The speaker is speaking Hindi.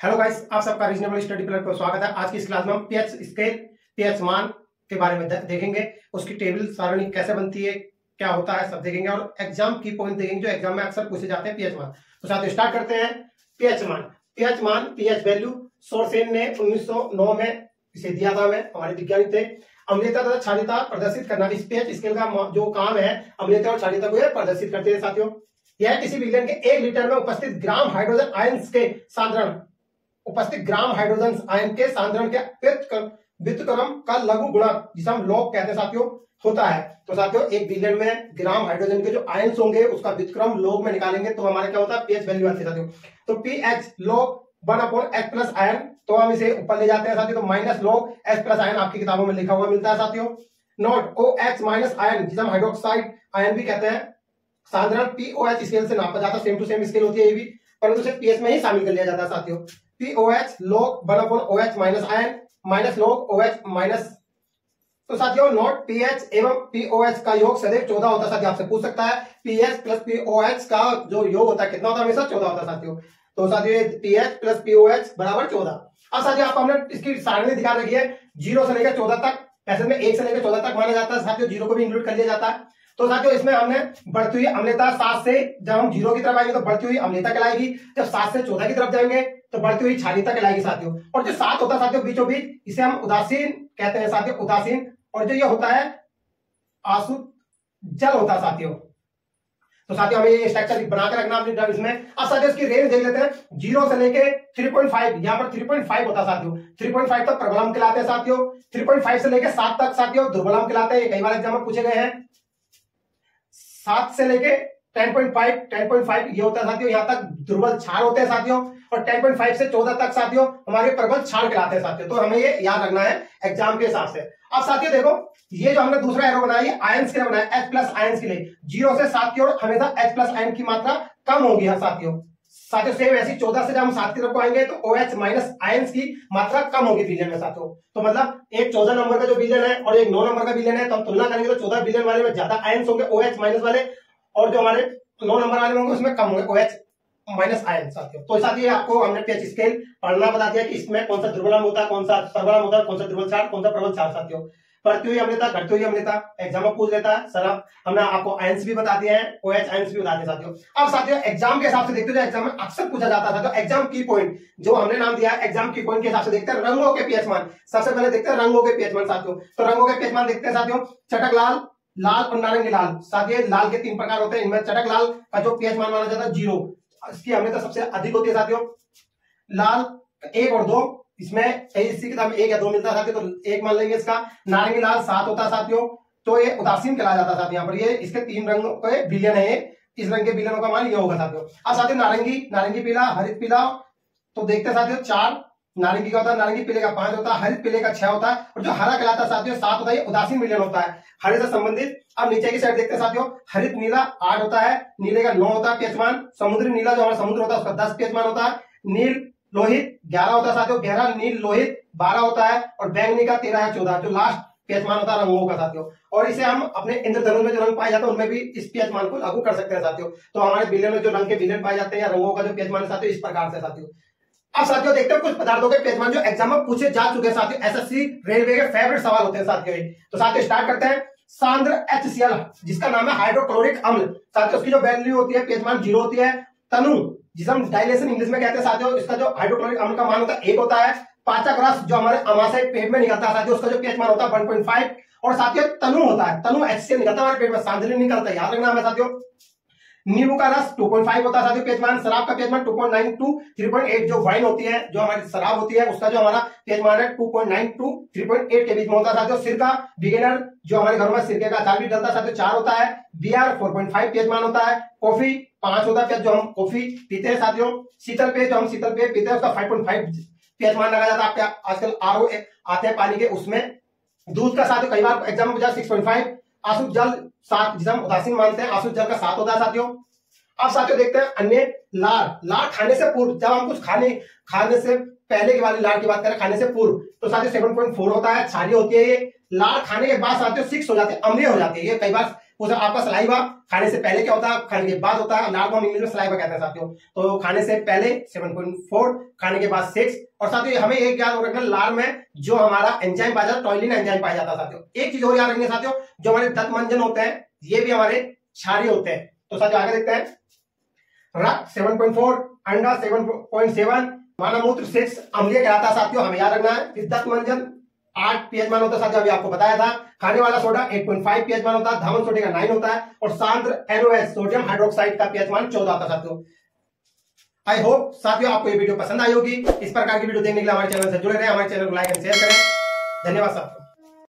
हेलो गाइस, आप सबका रीजनेबल स्टडी प्लान पर स्वागत है। आज की इस क्लास में हम पीएच स्केल, पीएच मान के बारे में देखेंगे। उसकी टेबल सारणी कैसे बनती है, क्या होता है, सब देखेंगे और एग्जाम की पॉइंट देखेंगे जो एग्जाम में अक्सर पूछे जाते हैं। पीएच मान तो साथ स्टार्ट करते हैं। पीएच मान पीएच वैल्यू सोरसेन ने 1909 में इसे दिया था। हमें हमारे वैज्ञानिक थे। अम्लीयता तथा क्षारीयता प्रदर्शित करना इस पीएच स्केल का जो काम है, अम्लीयता और क्षारीयता को प्रदर्शित करते हैं। साथियों, यह किसी विलयन के 1 लीटर में उपस्थित ग्राम हाइड्रोजन आयंस के सांद्रण आयन के सांद्रण के व्युत्क्रम का लघु गुणक, जिसे हम लॉग कहते हैं साथियों, होता है। तो साथियों, एक विलयन में ग्राम हाइड्रोजन के जो आयंस होंगे उसका व्युत्क्रम लॉग में निकालेंगे तो हमारा क्या होता है, पीएच वैल्यू आती है साथियों। तो pH log 1/H plus ion, तो हम इसे ऊपर ले जाते हैं साथियों। तो minus log H plus ion आपकी किताबों में लिखा हुआ मिलता है साथियों। नोट OH माइनस आयन, जिसे हम हाइड्रोक्साइड आयन भी कहते हैं, सांद्रण POH स्केल से नापा जाता है। सेम टू सेम स्केल होती है ये भी, परंतु उसे पीएच में ही शामिल कर लिया जाता है साथियों। POH log 1/OH minus ion minus log OH minus. तो साथियों, नोट पीएच एवं POH का योग सदैव 14 होता है। साथियों, आपसे पूछ सकता है पीएच प्लस POH का जो योग होता है कितना होता है, हमेशा 14 होता है साथियों। तो साथियों, पीएच प्लस POH बराबर 14। अब साथियों, आपको हमने इसकी सारणी दिखा रखी है 0 से लेकर 14 तक। ऐसे में 1 से लेकर 14 तक माना जाता है साथियों, 0 को भी इंक्लूड कर लिया जाता है। तो साथियों, इसमें हमने बढ़ती हुई अम्लता 7 से, जब हम 0 की तरफ आएंगे तो बढ़ती हुई अम्लता कहलाएगी। जब 7 से 14 की तरफ जाएंगे तो बढ़ती हुई क्षारीयता कहलाएगी साथियों। और जो 7 होता है साथियों बीचों बीच, इसे हम उदासीन कहते हैं साथियों, उदासीन। और जो ये होता है आसु जल होता है साथियों। तो साथियों, हमें ये स्ट्रक्चर बनाकर रखना अपनी इसमें। अब साथियों, इसकी रेंज देख लेते हैं। 0 से लेके 3.5, यहाँ पर 3.5 होता है साथियों। 3.5 तक प्रबलम कहलाते हैं साथियों। 3.5 से लेके 7 तक साथियों दुर्बलम कहलाते हैं। कई बार एग्जाम में पूछे गए हैं। 7 से लेके 10.5 ये होता है साथियों, यहाँ तक दुर्बल क्षार होते हैं साथियों। और 10.5 से 14 तक साथियों हमारे प्रबल क्षार कहलाते हैं साथियों। तो हमें ये याद रखना है एग्जाम के हिसाब से। अब साथियों देखो, ये जो हमने दूसरा एरो बनाया है आयंस के लिए बनाया, H प्लस आयंस के लिए। 0 से 7 की ओर हमेशा H प्लस आयन की मात्रा कम होगी साथियों। साथियों, सेम ऐसी 14 से जब हम 7 की तरफ को आएंगे तो OH माइनस आयंस की मात्रा कम होगी विलयन में साथियों। तो मतलब एक 14 नंबर का जो विलयन है और एक 9 नंबर का विलयन है, तो हम तुलना करेंगे तो 14 विलयन वाले में ज्यादा आयंस होंगे OH माइनस वाले, और जो हमारे 9 नंबर वाले होंगे उसमें कम होंगे OH माइनस आयन साथियों। तो साथियों, आपको हमने पीएच स्केल पढ़ना बता दिया कि इसमें कौन सा दुर्बलम होता है, कौन सा प्रबलम होता है, कौन सा दुर्बल क्षार, कौन सा प्रबल क्षार साथियों। बढ़ती हुई अम्लता, घटती हुई अम्लता एग्जाम में पूछ लेता है। सर हमने आपको आयंस भी बता दिए हैं, OH आयंस भी बता दिए साथियों। अब साथियों, एग्जाम के हिसाब से देखते हो, एग्जाम में अक्सर पूछा जाता था। तो एग्जाम की पॉइंट जो हमने नाम दिया है, एग्जाम की पॉइंट के हिसाब से देखते हैं रंगों के पीएच मान। सबसे पहले देखते हैं रंगों के पीएच मान साथियों। तो रंगों के पीएच मान देखते हैं साथियों। चटक लाल, लाल और नारंगी लाल। साथियों, लाल के 3 प्रकार होते हैं। इनमें चटक लाल का जो पीएच मान माना जाता है 0, इसकी अम्लता सबसे अधिक होती है साथियों। लाल 1 और 2, इसमें इसी किताब में 1 या 2 मिलता है साथियों, तो 1 मान लेंगे इसका। नारंगी लाल 7 होता है साथियों, तो ये उदासीन कहलाया जाता है साथियों। यहाँ पर ये इसके 3 रंगों के विलयन है, इस रंग के विलयनों का मान ये होगा साथियों। अब साथियों, नारंगी पीला, हरित पीला। तो देखते हैं साथियों, 4 नारंगी का होता है, नारंगी पीले का 5 होता है, हरित पीले का 6 होता है, और जो हरा कहलाता है साथियों 7 होता है। ये उदासीन विलयन होता है हरे से संबंधित। अब नीचे की साइड देखते हैं साथियों, हरित नीला 8 होता है, नीले का 9 होता है पीएच मान। समुद्री नीला जो हमारा समुद्र होता है उसका 10 पीएच मान होता है। नील लोहित 11 होता है साथियों, गहरा नील लोहित 12 होता है, और बैंगनी का 13 या 14 जो लास्ट पीएच मान होता है रंगों का साथियों। और इसे हम अपने इंद्रधनुष में जो रंग पाए जाते हैं उनमें भी इस पीएच मान को लागू कर सकते हैं साथियों। तो हमारे विलयन में जो रंग के विलयन पाए जाते हैं या रंगों का जो पीएच मान है साथियों, इस प्रकार से साथियों। अब साथियों, देखते हैं कुछ पदार्थों के पीएच मान जो एग्जाम में पूछे जा चुके हैं साथियों। एसएससी रेलवे के फेवरेट सवाल होते हैं साथियों। तो साथियों, स्टार्ट करते हैं। सांद्र HCl, जिसका नाम है हाइड्रोक्लोरिक अम्ल साथियों, उसकी जो वैल्यू होती है पीएच मान 0 होती है। तनु, जिसे हम डाइलेशन इंग्लिश में कहते हैं साथियों, इसका जो हाइड्रोक्लोरिक अम्ल का मान होता है 1 होता है। पाचक रस जो हमारे अमाशय पेट में निकलता है साथियों, उसका जो पीएच मान होता है 1.5। और साथियों, तनु होता है, तनु HCl निकलता है हमारे पेट में, सांद्र निकलता है, याद रखना है साथियों। नींबू का रस 2.5 होता है साथियों पीएच मान। शराब का पीएच मान 2.9 टू 3.8, जो वाइन होती है, जो हमारी शराब होती है, उसका जो हमारा पीएच मान है 2.9 टू 3.8 के बीच में होता है साथियों। सिरका बिगिनर जो हमारे घर में सिरके का अचार भी डलता है साथियों 4 होता है। बियर 4.5 पीएच मान होता है। कॉफी 5 होता है जो हम कॉफी पीते हैं साथियों। शीतल पेय जो हम शीतल पेय पीते हैं उसका 5.5 पीएच मान लगा जाता है। आपके आजकल RO आते हैं पानी के, उसमें। दूध का साथियों कई बार एग्जाम में पूछा 6.5। आशुद्ध जल 7, जिसे हम उदासीन मानते हैं, आशुद्ध जल का 7 होता है साथियों। अब साथियों देखते हैं अन्य लार खाने से पूर्व, जब हम कुछ खाने से पहले की वाली लार की बात करें, खाने से पूर्व, तो साथियों 7.4 होता है, क्षारीय होती है ये। लार खाने के बाद साथियों 6 हो जाती है, अम्लीय हो जाती है। ये कई बार उसे आपका सलाइवा खाने से पहले क्या होता है, खाने के बाद होता है। लार को हम इंग्लिश में सलाइवा कहते हैं साथियों। तो खाने से पहले 7.4, खाने के बाद 6। और साथियों हमें एक याद रखना, लार में जो हमारा एंजाइम पाया जाता है, टॉयलिन एंजाइम पाया जाता है साथियों। एक चीज और याद रखनी है साथियों, जो हमारे दंत मंजन होते हैं ये भी हमारे क्षारीय होते हैं। तो साथियों आगे देखते हैं, रक्त 7.4, अंडा 7.7, मानव मूत्र 6 अम्लीय कहलाता है साथियों, हमें याद रखना है। दंत मंजन 8 पीएच मान होता है साथियों, अभी आपको बताया था। खाने वाला सोडा 8.5 पीएच मान होता है, धावन सोडे का 9 होता है, और सांद्र NaOH सोडियम हाइड्रोक्साइड का पीएच मान 14 आता है साथियों। आई होप साथियों आपको ये वीडियो पसंद आई होगी। इस प्रकार की वीडियो देखने के लिए हमारे चैनल से जुड़े रहे, हमारे चैनल को लाइक एंड शेयर करें। धन्यवाद साथियों।